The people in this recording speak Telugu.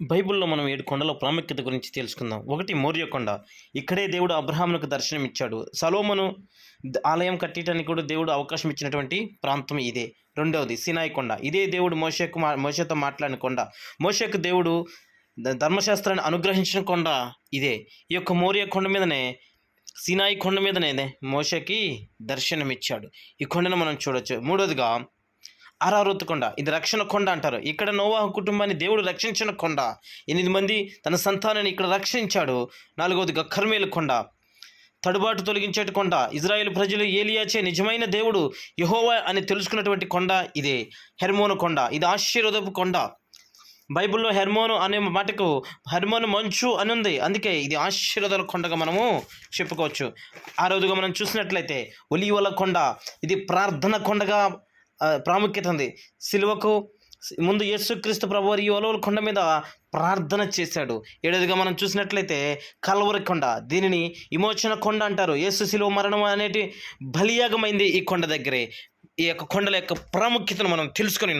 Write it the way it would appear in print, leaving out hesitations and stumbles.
బైబిల్‌లో మనం 7 కొండల ప్రాముఖ్యత గురించి తెలుసుకుందాం. ఒకటి మోరియా కొండ. ఇక్కడే దేవుడు అబ్రహామునకు దర్శనమిచ్చాడు. సొలొమోను ఆలయం కట్టేయటానికి కూడా దేవుడు అవకాశం ఇచ్చినటువంటి ప్రాంతం ఇదే. రెండవది సీనాయి కొండ. ఇదే దేవుడు మోషేతో మాట్లాడిన కొండ. మోషేకు దేవుడు ధర్మశాస్త్రాన్ని అనుగ్రహించిన కొండ ఇదే. ఈ యొక్క మోరియా కొండ మీదనే, సీనాయి కొండ మీదనే మోషేకి దర్శనమిచ్చాడు. ఈ కొండను మనం చూడొచ్చు. మూడవదిగా అరారోతు కొండ. ఇది రక్షణ కొండ అంటారు. ఇక్కడ నోవాహు కుటుంబాన్ని దేవుడు రక్షించిన కొండ. 8 మంది తన సంతానాన్ని ఇక్కడ రక్షించాడు. నాలుగవదిగా కర్మేలు కొండ. తడుబాటు తొలగించేటి కొండ. ఇజ్రాయేల్ ప్రజలు ఏలియాచే నిజమైన దేవుడు యెహోవా అని తెలుసుకున్నటువంటి కొండ ఇదే. హెర్మోను కొండ. ఇది ఆశీర్వాదపు కొండ. బైబిల్లో హెర్మోను అనే మాటకు హెర్మోను మంచు అని ఉంది. అందుకే ఇది ఆశీర్వాదాల కొండగా మనము చెప్పుకోవచ్చు. ఆ రోజుగా మనం చూసినట్లయితే ఒలీవల కొండ. ఇది ప్రార్థన కొండగా ప్రాముఖ్యత ఉంది. సిలువకు ముందు యేసుక్రీస్తు ప్రభువారు ఈ ఒలీవల కొండ మీద ప్రార్థన చేశాడు. ఏడవదిగా మనం చూసినట్లయితే కల్వరి కొండ. దీనిని విమోచన కొండ అంటారు. యేసు సిలువ మరణం అనేటి బలియాగమైంది ఈ కొండ దగ్గరే. ఈ యొక్క కొండల యొక్క ప్రాముఖ్యతను మనం తెలుసుకొని